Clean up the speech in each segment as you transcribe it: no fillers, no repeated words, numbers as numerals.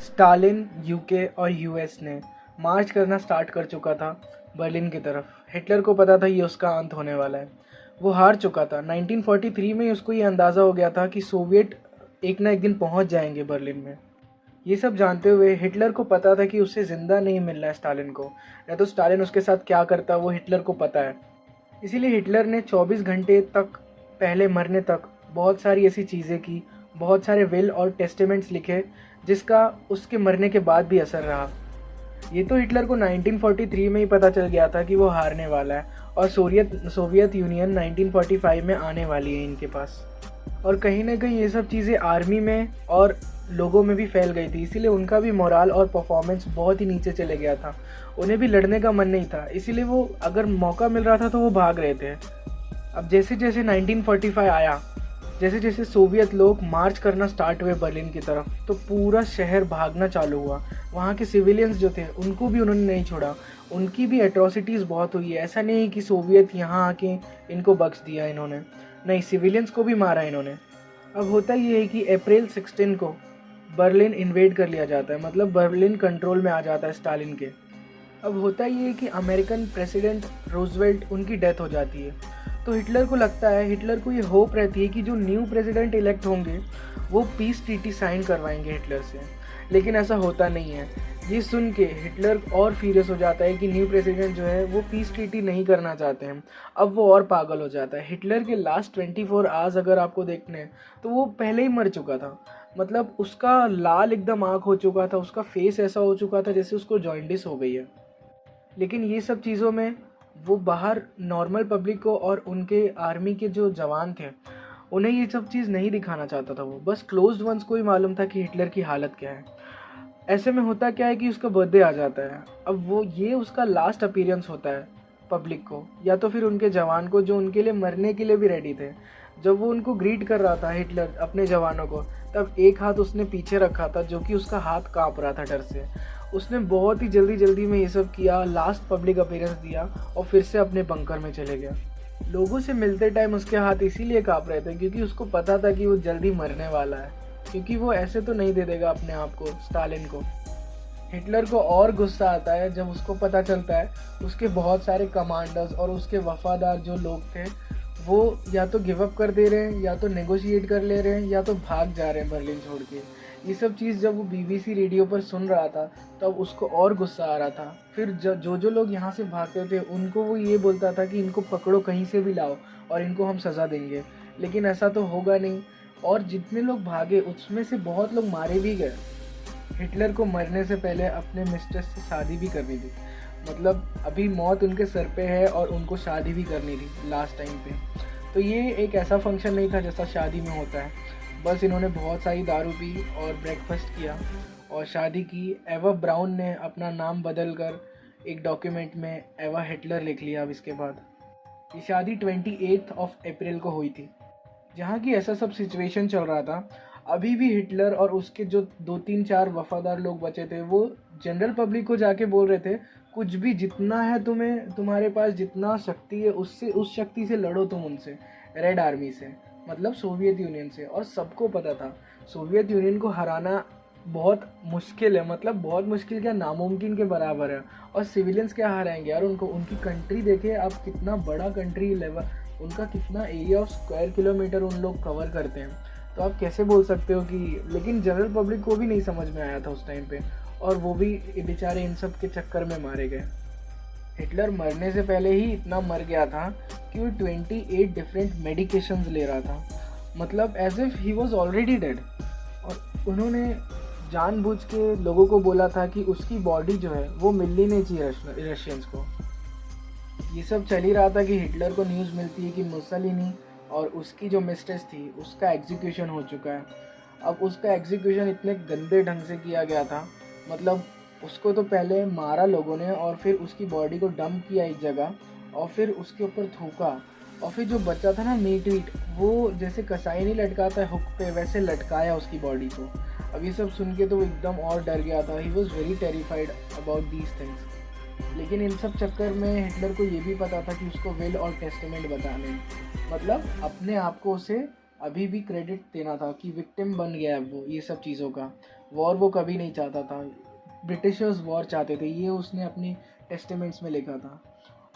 Stalin, UK और US ने मार्च करना स्टार्ट कर चुका था बर्लिन की तरफ। हिटलर को पता था ये उसका अंत होने वाला है। वो हार चुका था। 1943 में ही उसको ये अंदाज़ा हो गया था कि सोवियत एक ना एक दिन पहुंच जाएंगे बर्लिन में। ये सब जानते हुए हिटलर को पता था कि उससे ज़िंदा नहीं मिलना है स्टालिन को, नहीं तो स्टालिन उसके साथ क्या करता वो हिटलर को पता है। इसीलिए हिटलर ने 24 घंटे तक पहले मरने तक बहुत सारी ऐसी चीज़ें की, बहुत सारे विल और टेस्टामेंट्स लिखे जिसका उसके मरने के बाद भी असर रहा। ये तो हिटलर को 1943 में ही पता चल गया था कि वो हारने वाला है और सोवियत यूनियन 1945 में आने वाली है इनके पास। और कहीं ना कहीं ये सब चीज़ें आर्मी में और लोगों में भी फैल गई थी, इसीलिए उनका भी मोराल और परफॉर्मेंस बहुत ही नीचे चले गया था। उन्हें भी लड़ने का मन नहीं था, इसीलिए वो अगर मौका मिल रहा था तो वो भाग रहे थे। अब जैसे जैसे 1945 आया, जैसे जैसे सोवियत लोग मार्च करना स्टार्ट हुए बर्लिन की तरफ, तो पूरा शहर भागना चालू हुआ। वहाँ के सिविलियंस जो थे उनको भी उन्होंने नहीं छोड़ा। उनकी भी एट्रोसिटीज़ बहुत हुई है। ऐसा नहीं है कि सोवियत यहाँ आके इनको बख्श दिया इन्होंने, नहीं, सिविलियंस को भी मारा इन्होंने। अब होता ये है कि अप्रैल 16 को बर्लिन इन्वेड कर लिया जाता है, मतलब बर्लिन कंट्रोल में आ जाता है स्टालिन के। अब होता ये है कि अमेरिकन प्रेसिडेंट रूजवेल्ट उनकी डेथ हो जाती है। तो हिटलर को लगता है, हिटलर को ये होप रहती है कि जो न्यू प्रेसिडेंट इलेक्ट होंगे वो पीस ट्रीटी साइन करवाएंगे हिटलर से, लेकिन ऐसा होता नहीं है। ये सुन के हिटलर और फीरियस हो जाता है कि न्यू प्रेसिडेंट जो है वो पीस ट्रीटी नहीं करना चाहते हैं। अब वो और पागल हो जाता है। हिटलर के लास्ट 24 आवर्स अगर आपको देखने हैं तो वो पहले ही मर चुका था। मतलब उसका लाल एकदम आँख हो चुका था, उसका फेस ऐसा हो चुका था जैसे उसको जॉन्डिस हो गई है। लेकिन ये सब चीज़ों में वो बाहर नॉर्मल पब्लिक को और उनके आर्मी के जो जवान थे उन्हें ये सब चीज़ नहीं दिखाना चाहता था। वो बस क्लोज्ड वंस को ही मालूम था कि हिटलर की हालत क्या है। ऐसे में होता क्या है कि उसका बर्थडे आ जाता है। अब वो ये उसका लास्ट अपीयरेंस होता है पब्लिक को, या तो फिर उनके जवान को जो उनके लिए मरने के लिए भी रेडी थे। जब वो उनको ग्रीट कर रहा था हिटलर अपने जवानों को, तब एक हाथ उसने पीछे रखा था जो कि उसका हाथ काँप रहा था डर से। उसने बहुत ही जल्दी जल्दी में ये सब किया, लास्ट पब्लिक अपीयरेंस दिया और फिर से अपने बंकर में चले गया। लोगों से मिलते टाइम उसके हाथ इसीलिए काँप रहे थे क्योंकि उसको पता था कि वो जल्दी मरने वाला है, क्योंकि वो ऐसे तो नहीं दे देगा अपने आप को स्टालिन को। हिटलर को और गुस्सा आता है जब उसको पता चलता है उसके बहुत सारे कमांडर्स और उसके वफादार जो लोग थे वो या तो गिव अप कर दे रहे हैं, या तो नेगोशिएट कर ले रहे हैं, या तो भाग जा रहे हैं बर्लिन छोड़ के। ये सब चीज़ जब वो बीबीसी रेडियो पर सुन रहा था तब उसको और गुस्सा आ रहा था। फिर जो जो लोग यहाँ से भागते थे उनको वो ये बोलता था कि इनको पकड़ो, कहीं से भी लाओ और इनको हम सज़ा देंगे। लेकिन ऐसा तो होगा नहीं, और जितने लोग भागे उसमें से बहुत लोग मारे भी गए। हिटलर को मरने से पहले अपने मिस्ट्रेस से शादी भी करनी थी, मतलब अभी मौत उनके सर पे है और उनको शादी भी करनी थी लास्ट टाइम पे। तो ये एक ऐसा फंक्शन नहीं था जैसा शादी में होता है। बस इन्होंने बहुत सारी दारू पी और ब्रेकफास्ट किया और शादी की। एवा ब्राउन ने अपना नाम बदल कर एक डॉक्यूमेंट में एवा हिटलर लिख लिया। अब इसके बाद ये शादी 28 अप्रैल को हुई थी। जहाँ की ऐसा सब सिचुएशन चल रहा था, अभी भी हिटलर और उसके जो 2-3-4 वफादार लोग बचे थे वो जनरल पब्लिक को जाके बोल रहे थे, कुछ भी जितना है तुम्हें, तुम्हारे पास जितना शक्ति है उससे, उस शक्ति से लड़ो तुम उनसे, रेड आर्मी से, मतलब सोवियत यूनियन से। और सबको पता था सोवियत यूनियन को हराना बहुत मुश्किल है, मतलब बहुत मुश्किल क्या, नामुमकिन के बराबर है। और सिविलियंस क्या हराएंगे यार उनको। उनकी कंट्री देखिए आप, कितना बड़ा कंट्री लेवल, उनका कितना एरिया ऑफ स्क्वायर किलोमीटर उन लोग कवर करते हैं। तो आप कैसे बोल सकते हो कि, लेकिन जनरल पब्लिक को भी नहीं समझ में आया था उस टाइम पे, और वो भी बेचारे इन सब के चक्कर में मारे गए। हिटलर मरने से पहले ही इतना मर गया था कि वो 28 डिफरेंट मेडिकेशंस ले रहा था, मतलब as if he was already dead. और उन्होंने जानबूझ के लोगों को बोला था कि उसकी बॉडी जो है वो मिलनी नहीं चाहिए रशियंस को। ये सब चल ही रहा था कि हिटलर को न्यूज़ मिलती है कि मुसोलिनी और उसकी जो मिस्ट्रेस थी उसका एग्जीक्यूशन हो चुका है। अब उसका एग्जीक्यूशन इतने गंदे ढंग से किया गया था, मतलब उसको तो पहले मारा लोगों ने और फिर उसकी बॉडी को डंप किया एक जगह और फिर उसके ऊपर थूका, और फिर जो बचा था ना मीट वीट, वो जैसे कसाई नहीं लटकाता है हुक पे, वैसे लटकाया उसकी बॉडी को। अब ये सब सुन के तो वो एकदम और डर गया था। He was very terrified about these things. लेकिन इन सब चक्कर में हिटलर को ये भी पता था कि उसको विल और टेस्टामेंट बताने, मतलब अपने आप को उसे अभी भी क्रेडिट देना था कि विक्टिम बन गया है वो ये सब चीज़ों का। वॉर वो कभी नहीं चाहता था, ब्रिटिशर्स वॉर चाहते थे, ये उसने अपनी टेस्टामेंट्स में लिखा था।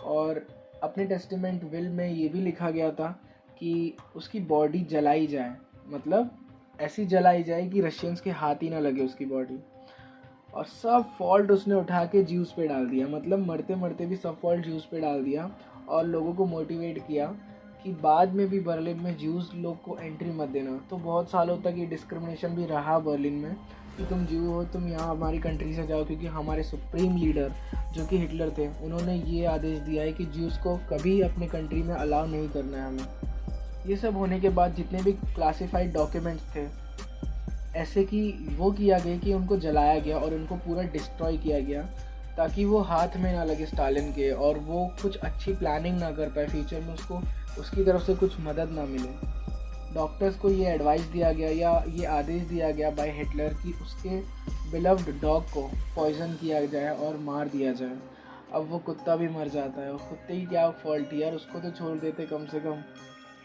और अपने टेस्टामेंट विल में ये भी लिखा गया था कि उसकी बॉडी जलाई जाए, मतलब ऐसी जलाई जाए कि रशियंस के हाथ ही ना लगे उसकी बॉडी। और सब फॉल्ट उसने उठा के ज्यूस पे डाल दिया, मतलब मरते मरते भी सब फॉल्ट ज्यूस पे डाल दिया। और लोगों को मोटिवेट किया कि बाद में भी बर्लिन में ज्यूस लोग को एंट्री मत देना। तो बहुत सालों तक ये डिस्क्रिमिनेशन भी रहा बर्लिन में कि तुम ज्यू हो, तुम यहाँ हमारी कंट्री से जाओ, क्योंकि हमारे सुप्रीम लीडर जो कि हिटलर थे, उन्होंने ये आदेश दिया है कि ज्यूस को कभी अपने कंट्री में अलाउ नहीं करना है हमें। ये सब होने के बाद जितने भी क्लासिफाइड डॉक्यूमेंट्स थे ऐसे कि वो किया गया कि उनको जलाया गया और उनको पूरा डिस्ट्रॉय किया गया, ताकि वो हाथ में ना लगे स्टालिन के और वो कुछ अच्छी प्लानिंग ना कर पाए फ्यूचर में, उसको उसकी तरफ से कुछ मदद ना मिले। डॉक्टर्स को ये एडवाइस दिया गया या ये आदेश दिया गया बाय हिटलर कि उसके बिलव्ड डॉग को पॉइजन किया जाए और मार दिया जाए। अब वो कुत्ता भी मर जाता है, वो कुत्ते की क्या फॉल्ट यार, उसको तो छोड़ देते कम से कम।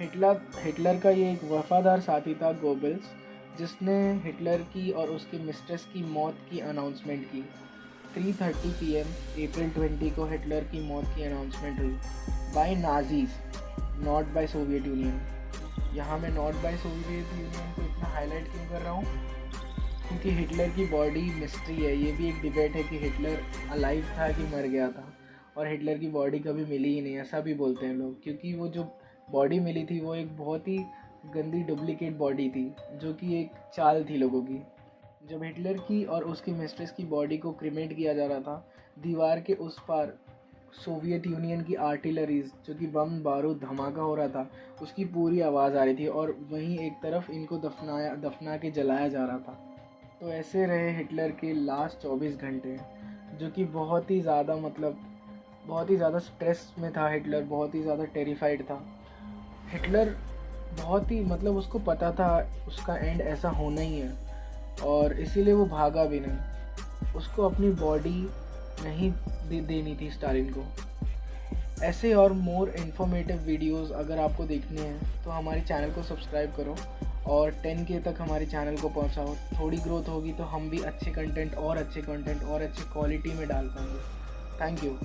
हिटलर का ये एक वफादार साथी था गोबेल्स, जिसने हिटलर की और उसके मिस्ट्रेस की मौत की अनाउंसमेंट की। 3:30 PM अप्रैल 20 को हिटलर की मौत की अनाउंसमेंट हुई by Nazis, not by Soviet Union. यहाँ मैं नॉट बाय सोवियत यूनियन को इतना हाईलाइट क्यों कर रहा हूँ, क्योंकि हिटलर की बॉडी मिस्ट्री है। ये भी एक डिबेट है कि हिटलर अलाइव था कि मर गया था, और हिटलर की बॉडी कभी मिली ही नहीं, ऐसा भी बोलते हैं लोग, क्योंकि वो जो बॉडी मिली थी वो एक बहुत ही गंदी डुप्लीकेट बॉडी थी, जो कि एक चाल थी लोगों की। जब हिटलर की और उसकी मिस्ट्रेस की बॉडी को क्रिमेट किया जा रहा था, दीवार के उस पार सोवियत यूनियन की आर्टिलरीज, जो कि बम बारूद धमाका हो रहा था, उसकी पूरी आवाज़ आ रही थी, और वहीं एक तरफ इनको दफना के जलाया जा रहा था। तो ऐसे रहे हिटलर के लास्ट 24 घंटे, जो कि बहुत ही ज़्यादा स्ट्रेस में था हिटलर, बहुत ही ज़्यादा टेरिफाइड था हिटलर। बहुत ही उसको पता था उसका एंड ऐसा होना ही है, और इसीलिए वो भागा भी नहीं। उसको अपनी बॉडी नहीं देनी थी स्टालिन को। ऐसे और मोर इन्फॉर्मेटिव वीडियोस अगर आपको देखने हैं तो हमारे चैनल को सब्सक्राइब करो और 10K तक हमारे चैनल को पहुंचाओ। थोड़ी ग्रोथ होगी तो हम भी अच्छे कंटेंट और अच्छे क्वालिटी में डाल पाएंगे। Thank you.